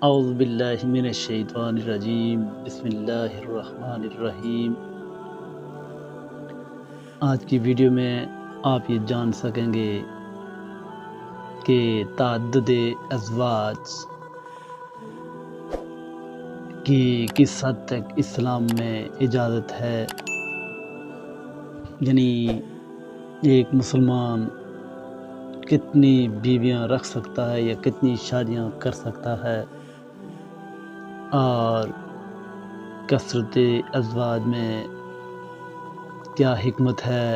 اعوذ باللہ من الشیطان الرجیم، بسم اللہ الرحمن الرحیم۔ آج کی ویڈیو میں آپ یہ جان سکیں گے کہ تعدد ازواج کی کس حد تک اسلام میں اجازت ہے، یعنی ایک مسلمان کتنی بیویاں رکھ سکتا ہے یا کتنی شادیاں کر سکتا ہے، اور کثرت ازواج میں کیا حکمت ہے،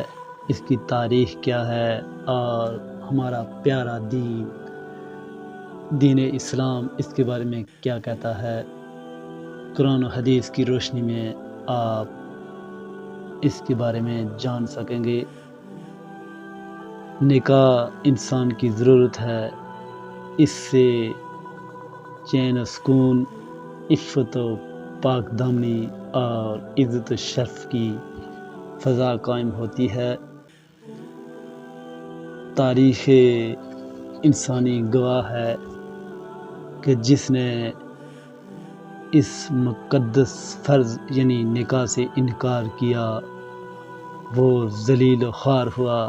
اس کی تاریخ کیا ہے، اور ہمارا پیارا دین اسلام اس کے بارے میں کیا کہتا ہے۔ قرآن و حدیث کی روشنی میں آپ اس کے بارے میں جان سکیں گے۔ نکاح انسان کی ضرورت ہے، اس سے چین و سکون، عفت و پاک دامنی اور عزت و شرف کی فضا قائم ہوتی ہے۔ تاریخ انسانی گواہ ہے کہ جس نے اس مقدس فرض یعنی نکاح سے انکار کیا وہ ذلیل و خوار ہوا،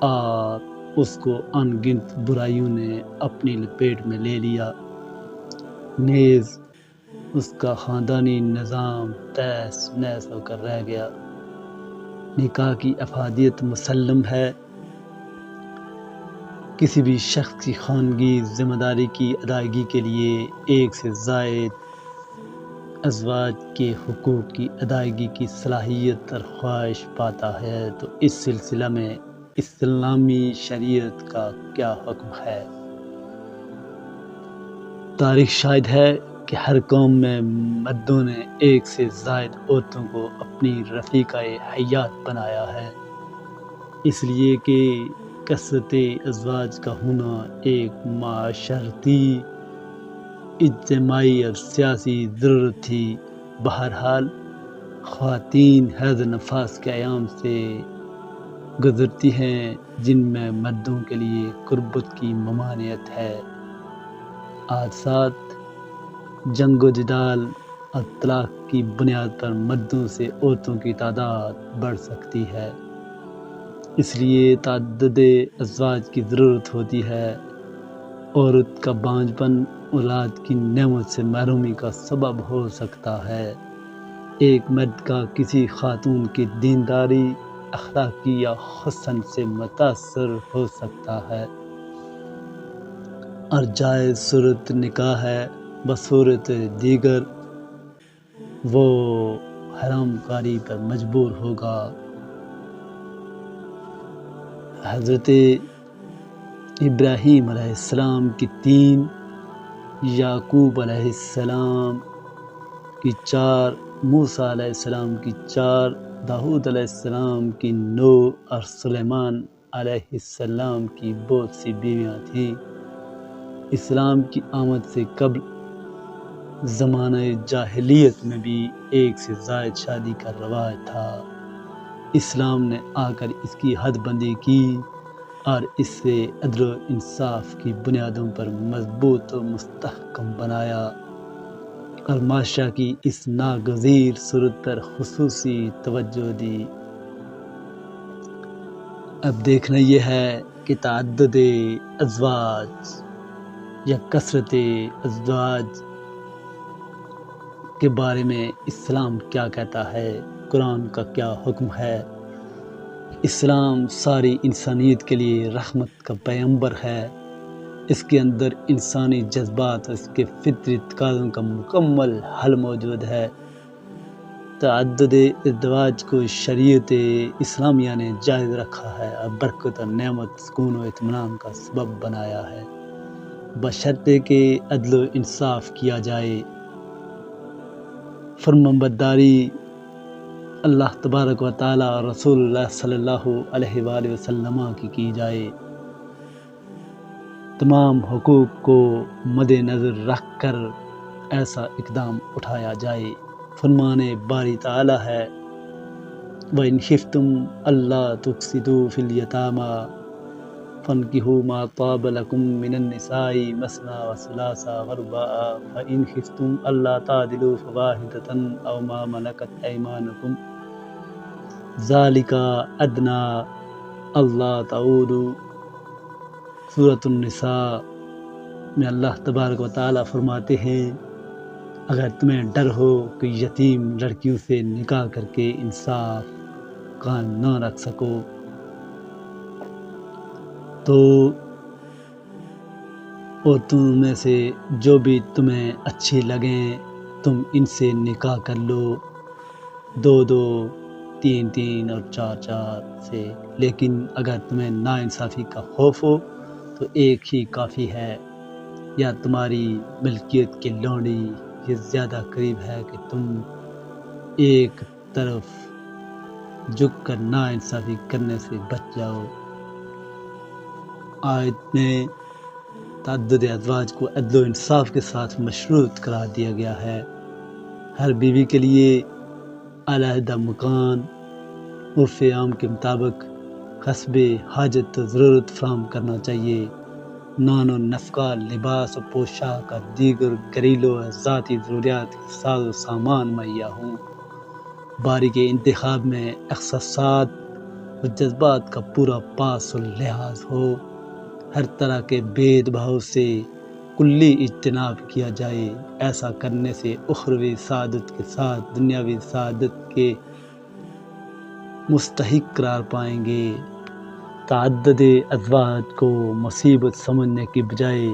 اور اس کو ان گنت برائیوں نے اپنی لپیٹ میں لے لیا، نیز اس کا خاندانی نظام تہس نہس ہو کر رہ گیا۔ نکاح کی افادیت مسلم ہے۔ کسی بھی شخص کی خانگی ذمہ داری کی ادائیگی کے لیے ایک سے زائد ازواج کے حقوق کی ادائیگی کی صلاحیت اور خواہش پاتا ہے، تو اس سلسلہ میں اسلامی شریعت کا کیا حکم ہے۔ تاریخ شاہد ہے کہ ہر قوم میں مردوں نے ایک سے زائد عورتوں کو اپنی رفیقہ حیات بنایا ہے، اس لیے کہ کثرت ازواج کا ہونا ایک معاشرتی، اجتماعی اور سیاسی ضرورت تھی۔ بہرحال خواتین حیض نفاس کے ایام سے گزرتی ہیں، جن میں مردوں کے لیے قربت کی ممانعت ہے۔ حادثات، جنگ و جدال اور طلاق کی بنیاد پر مردوں سے عورتوں کی تعداد بڑھ سکتی ہے، اس لیے تعدد ازواج کی ضرورت ہوتی ہے۔ عورت کا بانجھ پن اولاد کی نعمت سے محرومی کا سبب ہو سکتا ہے۔ ایک مرد کا کسی خاتون کی دینداری، اخلاقی یا حسن سے متاثر ہو سکتا ہے، اور جائز صورت نکاح ہے، بصورت دیگر وہ حرام کاری پر مجبور ہوگا۔ حضرت ابراہیم علیہ السلام کی 3، یعقوب علیہ السلام کی 4، موسیٰ علیہ السلام کی 4، داؤد علیہ السلام کی 9 اور سلیمان علیہ السلام کی بہت سی بیویاں تھیں۔ اسلام کی آمد سے قبل زمانہ جاہلیت میں بھی ایک سے زائد شادی کا رواج تھا۔ اسلام نے آ کر اس کی حد بندی کی اور اس سے عدل و انصاف کی بنیادوں پر مضبوط و مستحکم بنایا، اور معاشرہ کی اس ناگزیر صورت پر خصوصی توجہ دی۔ اب دیکھنا یہ ہے کہ تعدد ازواج یا کثرت ازواج کے بارے میں اسلام کیا کہتا ہے، قرآن کا کیا حکم ہے۔ اسلام ساری انسانیت کے لیے رحمت کا پیغمبر ہے۔ اس کے اندر انسانی جذبات اور اس کے فطری تقاضوں کا مکمل حل موجود ہے۔ تعدد ازواج کو شریعت اسلامیہ نے جائز رکھا ہے اور برکت اور نعمت، سکون و اطمینان کا سبب بنایا ہے، بشرطے کہ عدل و انصاف کیا جائے، فرمانبرداری اللہ تبارک و تعالی اور رسول اللہ صلی اللہ علیہ وآلہ وسلم کی جائے، تمام حقوق کو مد نظر رکھ کر ایسا اقدام اٹھایا جائے۔ فرمان باری تعالی ہے، وَإِنْ خِفْتُمْ أَلَّا تُقْسِطُوا فِي الْيَتَامَىٰ فانكحوا ما طاب لكم من النساء مثنى وثلاث ورباع فإن خفتم ألا تعدلوا فواحدة أو ما ملكت أيمانكم ذلك أدنى اللہ تعودوا۔ سورۃ النساء میں اللہ تبارک و تعالیٰ فرماتے ہیں اگر تمہیں ڈر ہو کہ یتیم لڑکیوں سے نکاح کر کے انصاف قائم نہ رکھ سکو تو عورتوں میں سے جو بھی تمہیں اچھی لگیں تم ان سے نکاح کر لو، دو دو، تین تین اور چار چار سے، لیکن اگر تمہیں ناانصافی کا خوف ہو تو ایک ہی کافی ہے، یا تمہاری ملکیت کی لونڈی یہ زیادہ قریب ہے کہ تم ایک طرف جھک کر ناانصافی کرنے سے بچ جاؤ۔ آیت میں تعدد ازواج کو عدل و انصاف کے ساتھ مشروط قرار دیا گیا ہے۔ ہر بیوی کے لیے علیحدہ مکان عرف عام کے مطابق حسب حاجت و ضرورت فراہم کرنا چاہیے۔ نان و نفقہ، لباس و پوشاک اور دیگر گھریلو و ذاتی ضروریات کے ساز و سامان مہیا ہوں۔ باری کے انتخاب میں احساسات و جذبات کا پورا پاس و لحاظ ہو۔ ہر طرح کے بھید بھاؤ سے کلی اجتناب کیا جائے۔ ایسا کرنے سے اخروی سعادت کے ساتھ دنیاوی سعادت کے مستحق قرار پائیں گے۔ تعدد ازواج کو مصیبت سمجھنے کی بجائے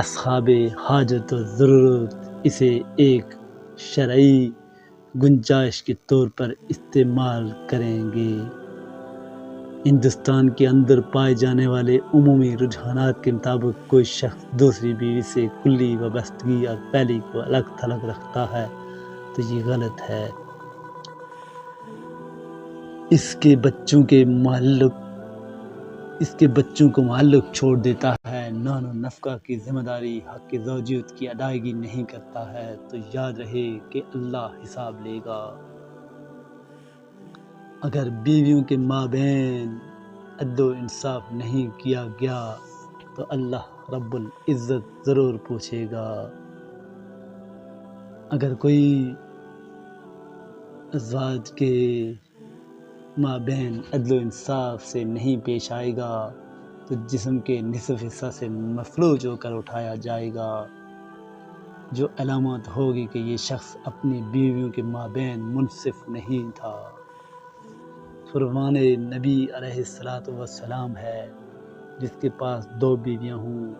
اصحاب حاجت و ضرورت اسے ایک شرعی گنجائش کے طور پر استعمال کریں گے۔ ہندوستان کے اندر پائے جانے والے عمومی رجحانات کے مطابق کوئی شخص دوسری بیوی سے کلی وابستگی اور پہلی کو الگ تھلگ رکھتا ہے تو یہ غلط ہے۔ اس کے بچوں کو معلق چھوڑ دیتا ہے، نان و نفقہ کی ذمہ داری حق زوجیت کی ادائیگی نہیں کرتا ہے تو یاد رہے کہ اللہ حساب لے گا۔ اگر بیویوں کے مابین عدل و انصاف نہیں کیا گیا تو اللہ رب العزت ضرور پوچھے گا۔ اگر کوئی ازواج کے مابین عدل و انصاف سے نہیں پیش آئے گا تو جسم کے نصف حصہ سے مفلوج ہو کر اٹھایا جائے گا، جو علامت ہوگی کہ یہ شخص اپنی بیویوں کے مابین منصف نہیں تھا۔ فرمان نبی علیہ السلام ہے جس کے پاس دو بیویاں ہوں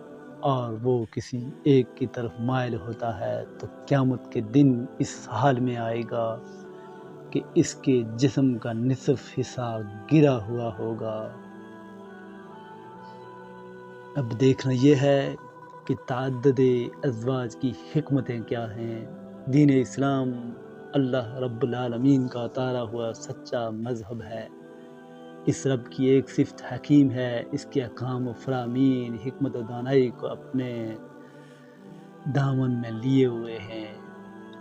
اور وہ کسی ایک کی طرف مائل ہوتا ہے تو قیامت کے دن اس حال میں آئے گا کہ اس کے جسم کا نصف حصہ گرا ہوا ہوگا۔ اب دیکھنا یہ ہے کہ تعدد ازواج کی حکمتیں کیا ہیں۔ دین اسلام اللہ رب العالمین کا اتارا ہوا سچا مذہب ہے۔ اس رب کی ایک صفت حکیم ہے، اس کے احکام و فرامین حکمت و دانائی کو اپنے دامن میں لیے ہوئے ہیں۔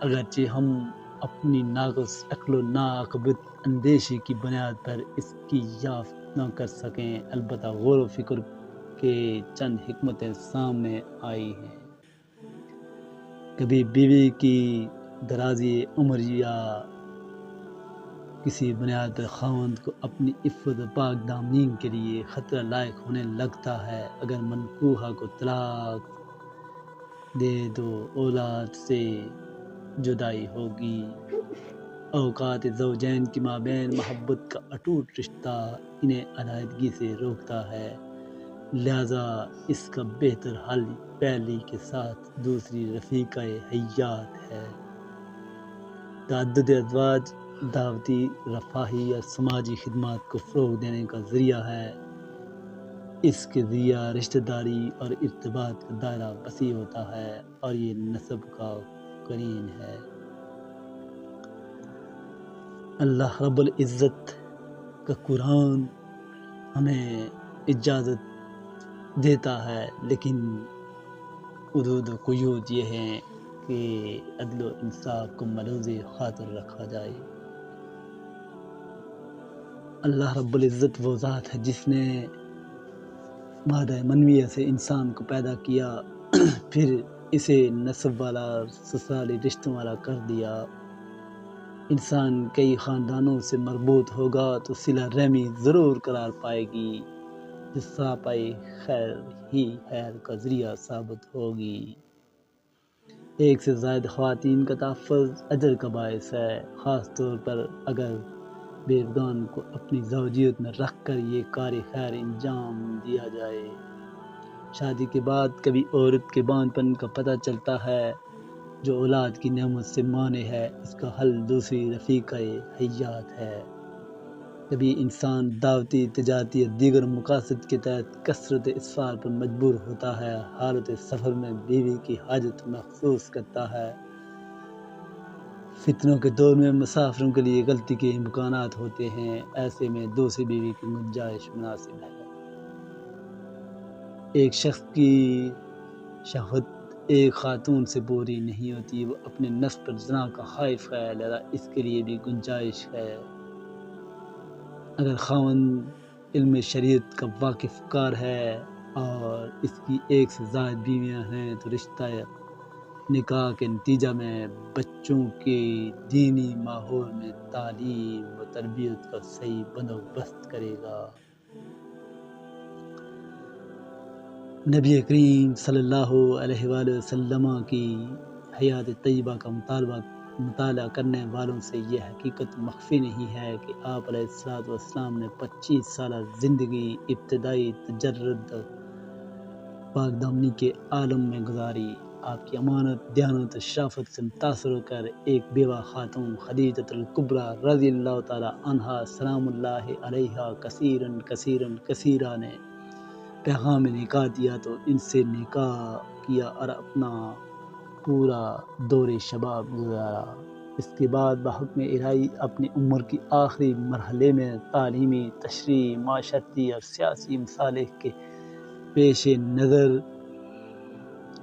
اگرچہ ہم اپنی ناقص عقل و ناعقبت اندیشی کی بنیاد پر اس کی یافت نہ کر سکیں، البتہ غور و فکر کے چند حکمتیں سامنے آئی ہیں۔ کبھی بیوی کی درازی عمر یا کسی بنیاد پر خاوند کو اپنی عفت و پاک دامنی کے لیے خطرہ لاحق ہونے لگتا ہے۔ اگر منکوحہ کو طلاق دے تو اولاد سے جدائی ہوگی۔ اوقات زوجین کی مابین محبت کا اٹوٹ رشتہ انہیں علیحدگی سے روکتا ہے، لہذا اس کا بہتر حل پہلی کے ساتھ دوسری رفیقہ حیات ہے۔ تعدد ازواج دعوتی، رفاہی اور سماجی خدمات کو فروغ دینے کا ذریعہ ہے۔ اس کے ذریعہ رشتہ داری اور ارتباط کا دائرہ وسیع ہوتا ہے اور یہ نسب کا قرین ہے۔ اللہ رب العزت کا قرآن ہمیں اجازت دیتا ہے، لیکن حدود و قیود یہ ہیں کہ عدل و انصاف کو ملحوظ خاطر رکھا جائے۔ اللہ رب العزت وہ ذات ہے جس نے مادہ منویہ سے انسان کو پیدا کیا، پھر اسے نسب والا سسرالی رشتوں والا کر دیا۔ انسان کئی خاندانوں سے مربوط ہوگا تو صلہ رحمی ضرور قرار پائے گی، جو سراپائی خیر ہی خیر کا ذریعہ ثابت ہوگی۔ ایک سے زائد خواتین کا تحفظ اجر کا باعث ہے، خاص طور پر اگر بیوگان کو اپنی زوجیت میں رکھ کر یہ کار خیر انجام دیا جائے۔ شادی کے بعد کبھی عورت کے بانجھ پن کا پتہ چلتا ہے جو اولاد کی نعمت سے مانع ہے، اس کا حل دوسری رفیقہ حیات ہے۔ کبھی انسان دعوتی، تجارتی یا دیگر مقاصد کے تحت کثرت اسفار پر مجبور ہوتا ہے، حالت سفر میں بیوی کی حاجت محسوس کرتا ہے۔ فتنوں کے دور میں مسافروں کے لیے غلطی کے امکانات ہوتے ہیں، ایسے میں دوسری بیوی کی گنجائش مناسب ہے۔ ایک شخص کی شہوت ایک خاتون سے پوری نہیں ہوتی، وہ اپنے نفس پر زنا کا خائف ہے، لہذا اس کے لیے بھی گنجائش ہے۔ اگر خاوند علم شریعت کا واقف کار ہے اور اس کی ایک سے زائد بیویاں ہیں تو رشتہ نکاح کے نتیجہ میں بچوں کے دینی ماحول میں تعلیم و تربیت کا صحیح بندوبست کرے گا۔ نبی کریم صلی اللہ علیہ وآلہ وسلم کی حیات طیبہ کا مطالعہ کرنے والوں سے یہ حقیقت مخفی نہیں ہے کہ آپ علیہ السلام نے 25 سالہ زندگی ابتدائی تجرد پاک دامنی کے عالم میں گزاری۔ آپ کی امانت، دیانت و شرافت سے متاثر ہو کر ایک بیوہ خاتون خدیجۃ الکبریٰ رضی اللہ تعالی عنہا سلام اللہ علیہا کثیرا نے پیغام نکاح دیا تو ان سے نکاح کیا اور اپنا پورا دور شباب گزارا۔ اس کے بعد بحکم الہی اپنی عمر کی آخری مرحلے میں تعلیمی، تشریعی، معاشرتی اور سیاسی مصالح کے پیش نظر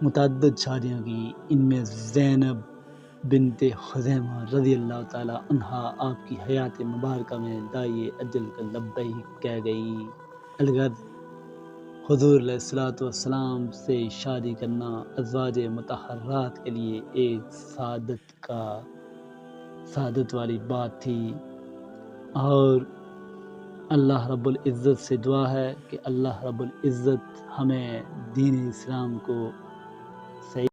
متعدد شادیاں کی۔ ان میں زینب بنت خزیمہ رضی اللہ تعالی عنہا آپ کی حیات مبارکہ میں داعی اجل کا لبیک کہہ گئی۔ الغرض حضور علیہ السلام سے شادی کرنا ازواج مطہرات کے لیے ایک سعادت والی بات تھی، اور اللہ رب العزت سے دعا ہے کہ اللہ رب العزت ہمیں دین اسلام کو صحیح